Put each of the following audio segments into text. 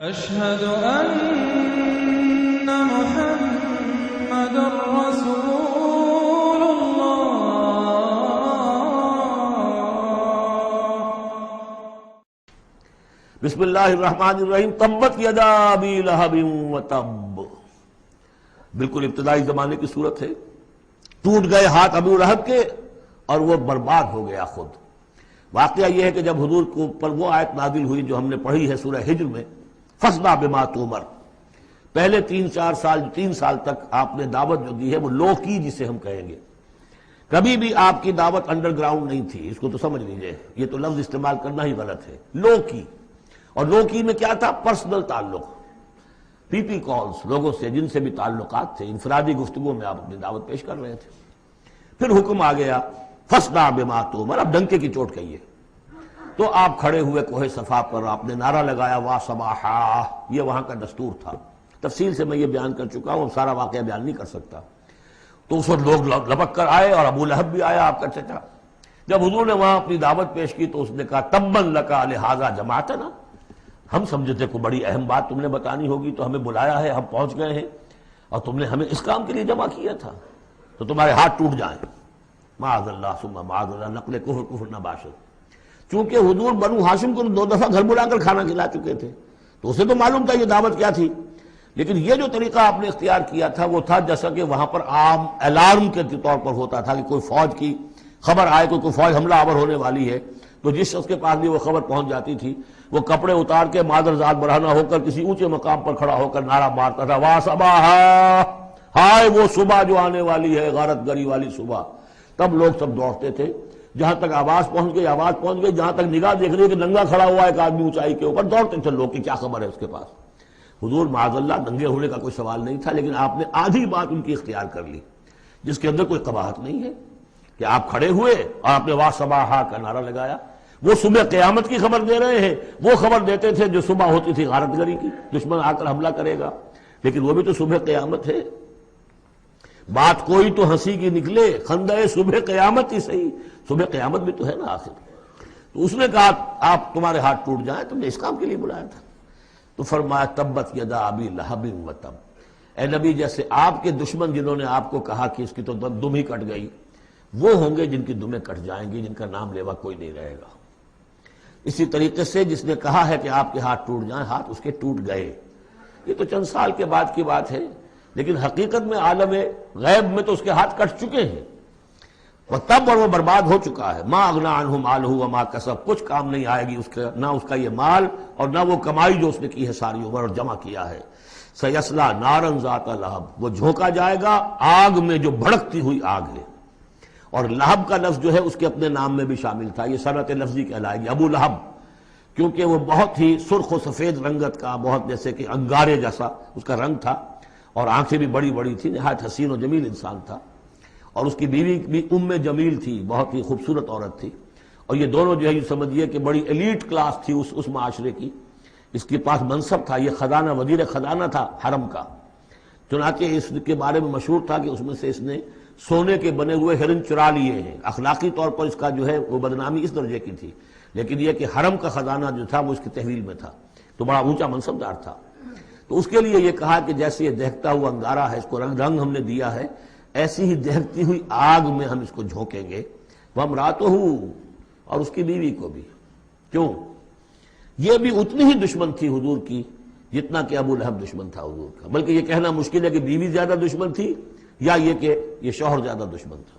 أشهد أن محمد رسول الله. بسم اللہ الرحمن الرحیم. تبت یدا ابی لہب وتب، بالکل ابتدائی زمانے کی صورت ہے. ٹوٹ گئے ہاتھ ابو لہب کے اور وہ برباد ہو گیا خود. واقعہ یہ ہے کہ جب حضور کو پر وہ آیت نازل ہوئی جو ہم نے پڑھی ہے سورہ ہجر میں، فاصدع بما تؤمر، پہلے 3 سال تک آپ نے دعوت جو دی ہے وہ لو کی، جسے ہم کہیں گے. کبھی بھی آپ کی دعوت انڈر گراؤنڈ نہیں تھی، اس کو تو سمجھ لیجئے. یہ تو لفظ استعمال کرنا ہی غلط ہے. لو کی، اور لو کی میں کیا تھا؟ پرسنل تعلق، پی کالز، لوگوں سے جن سے بھی تعلقات تھے، انفرادی گفتگو میں آپ اپنی دعوت پیش کر رہے تھے. پھر حکم آ گیا فاصدع بما تؤمر، اب ڈنکے کی چوٹ کہیے. تو آپ کھڑے ہوئے کوہ صفا پر، آپ نے نعرہ لگایا وا صباحا. یہ وہاں کا دستور تھا. تفصیل سے میں یہ بیان کر چکا ہوں، سارا واقعہ بیان نہیں کر سکتا. تو اس وقت لوگ لپک کر آئے اور ابو لہب بھی آیا، آپ کا چچا. جب حضور نے وہاں اپنی دعوت پیش کی تو اس نے کہا تبا لک لہذا جمعتنا، ہم سمجھے تھے کوئی بڑی اہم بات تم نے بتانی ہوگی تو ہمیں بلایا ہے، ہم پہنچ گئے ہیں اور تم نے ہمیں اس کام کے لیے جمع کیا تھا، تو تمہارے ہاتھ ٹوٹ جائیں. معاذ اللہ ثم معاذ اللہ، نقل کفر نہ باشد. چونکہ حضور بنو ہاشم کو 2 دفعہ گھر بلا کر کھانا کھلا چکے تھے، تو اسے تو معلوم تھا یہ دعوت کیا تھی. لیکن یہ جو طریقہ آپ نے اختیار کیا تھا وہ تھا جیسا کہ وہاں پر عام الارم کے طور پر ہوتا تھا کہ کوئی فوج کی خبر آئے، کوئی فوج حملہ آور ہونے والی ہے، تو جس شخص کے پاس بھی وہ خبر پہنچ جاتی تھی وہ کپڑے اتار کے مادر ذات برہنہ ہو کر کسی اونچے مقام پر کھڑا ہو کر نعرہ مارتا تھا وا صباحا، ہائے وہ صبح جو آنے والی ہے، غارت گری والی صبح. تب لوگ سب دوڑتے تھے، جہاں تک آواز پہنچ گئی، جہاں تک نگاہ دیکھ رہی ہے کہ ننگا کھڑا ہوا ہے ایک آدمی اونچائی کے اوپر، دوڑتے تھے لوگ کہ کیا خبر ہے اس کے پاس. حضور معاذ اللہ ننگے ہونے کا کوئی سوال نہیں تھا، لیکن آپ نے آدھی بات ان کی اختیار کر لی جس کے اندر کوئی قباحت نہیں ہے، کہ آپ کھڑے ہوئے اور آپ نے وا صباحا کا نعرہ لگایا. وہ صبح قیامت کی خبر دے رہے ہیں، وہ خبر دیتے تھے جو صبح ہوتی تھی غارت گری کی، دشمن آ کر حملہ کرے گا. لیکن وہ بھی تو صبح قیامت ہے. بات کوئی تو ہنسی کی نکلے، خندہ صبح قیامت ہی صحیح، صبح قیامت بھی تو ہے نا آخر. تو اس نے کہا آپ تمہارے ہاتھ ٹوٹ جائیں، تم نے اس کام کے لیے بلایا تھا. تو فرمایا تبت یدا ابی لہب وتب، اے نبی جیسے آپ کے دشمن جنہوں نے آپ کو کہا کہ اس کی تو دم ہی کٹ گئی، وہ ہوں گے جن کی دمیں کٹ جائیں گی، جن کا نام لیوا کوئی نہیں رہے گا. اسی طریقے سے جس نے کہا ہے کہ آپ کے ہاتھ ٹوٹ جائیں، ہاتھ اس کے ٹوٹ گئے. یہ تو چند سال کے بعد کی بات ہے، لیکن حقیقت میں عالم غیب میں تو اس کے ہاتھ کٹ چکے ہیں. وہ تب اور وہ برباد ہو چکا ہے. ما اغنی عنہ مالہ وما کسب، کچھ کام نہیں آئے گی اس کا، نہ اس کا یہ مال اور نہ وہ کمائی جو اس نے کی ہے ساری عمر اور جمع کیا ہے. سیصلی نارا ذات لہب، وہ جھونکا جائے گا آگ میں جو بھڑکتی ہوئی آگ ہے. اور لہب کا لفظ جو ہے اس کے اپنے نام میں بھی شامل تھا، یہ صنعت لفظی کہلائے گی ابو لہب، کیونکہ وہ بہت ہی سرخ و سفید رنگت کا، بہت جیسے کہ انگارے جیسا اس کا رنگ تھا، اور آنکھیں بھی بڑی بڑی تھی، نہایت حسین و جمیل انسان تھا. اور اس کی بیوی بھی جمیل تھی، بہت ہی خوبصورت عورت تھی. اور یہ دونوں جو ہے یہ سمجھیے کہ بڑی ایلیٹ کلاس تھی اس معاشرے کی. اس کے پاس منصب تھا، یہ خزانہ، وزیر خزانہ تھا حرم کا. چنانچہ اس کے بارے میں مشہور تھا کہ اس میں سے اس نے سونے کے بنے ہوئے ہرن چرا لیے ہیں. اخلاقی طور پر اس کا جو ہے وہ بدنامی اس درجے کی تھی، لیکن یہ کہ حرم کا خزانہ جو تھا وہ اس کی تحویل میں تھا، تو بڑا اونچا منصب دار تھا. تو اس کے لیے یہ کہا کہ جیسے یہ دہکتا ہوا انگارہ ہے، اس کو رنگ ہم نے دیا ہے، ایسی ہی دہکتی ہوئی آگ میں ہم اس کو جھونکیں گے. وامرأتہ، اور اس کی بیوی کو بھی. کیوں؟ یہ بھی اتنی ہی دشمن تھی حضور کی جتنا کہ ابو لہب دشمن تھا حضور کا. بلکہ یہ کہنا مشکل ہے کہ بیوی زیادہ دشمن تھی یا یہ کہ یہ شوہر زیادہ دشمن تھا،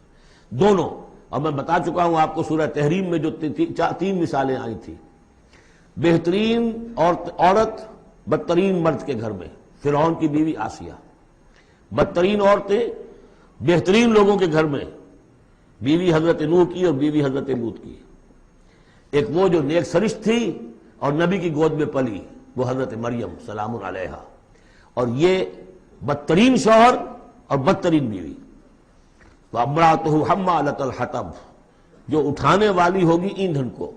دونوں. اور میں بتا چکا ہوں آپ کو سورہ تحریم میں جو 3 مثالیں آئی تھی. بہترین عورت بدترین مرد کے گھر میں، فرعون کی بیوی آسیہ. بدترین عورتیں بہترین لوگوں کے گھر میں، بیوی حضرت نوح کی اور بیوی حضرت لوط کی. ایک وہ جو نیک سرشت تھی اور نبی کی گود میں پلی، وہ حضرت مریم سلام علیہا. اور یہ بدترین شوہر اور بدترین بیوی. وامرأتہ حمالۃ الحطب، جو اٹھانے والی ہوگی ایندھن کو.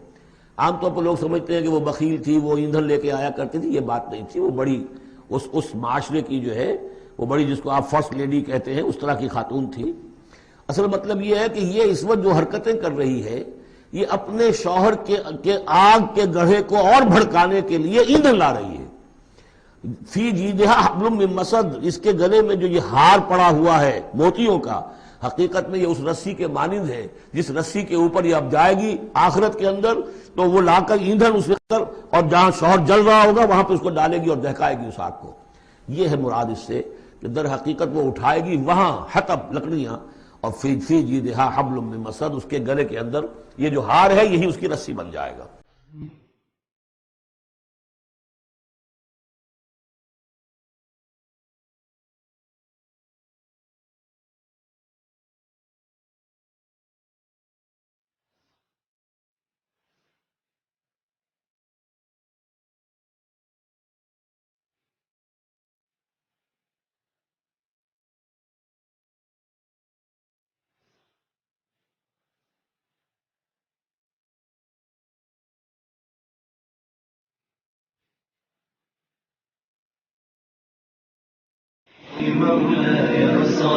عام طور پر لوگ سمجھتے ہیں کہ وہ بخیل تھی، وہ ایندھن لے کے آیا کرتی تھی. یہ بات نہیں تھی. وہ بڑی اس معاشرے کی جو ہے وہ بڑی، جس کو آپ فرسٹ لیڈی کہتے ہیں، اس طرح کی خاتون تھی. اصل مطلب یہ ہے کہ یہ اس وقت جو حرکتیں کر رہی ہے یہ اپنے شوہر کے آگ کے گڑھے کو اور بھڑکانے کے لیے ایندھن لا رہی ہے. فی جیدہا حبل من مسد، اس کے گلے میں جو یہ ہار پڑا ہوا ہے موتیوں کا، حقیقت میں یہ اس رسی کے مانند ہے جس رسی کے اوپر یہ اب جائے گی آخرت کے اندر، تو وہ لا کر ایندھن اس پر، اور جہاں شوہر جل رہا ہوگا وہاں پہ اس کو ڈالے گی اور دہکائے گی اس آگ کو۔ یہ ہے مراد اس سے کہ در حقیقت وہ اٹھائے گی وہاں حطب لکڑیاں، اور فی جیدہا حبل من مسد، اس کے گلے کے اندر یہ جو ہار ہے یہی اس کی رسی بن جائے گا۔ مولاي صل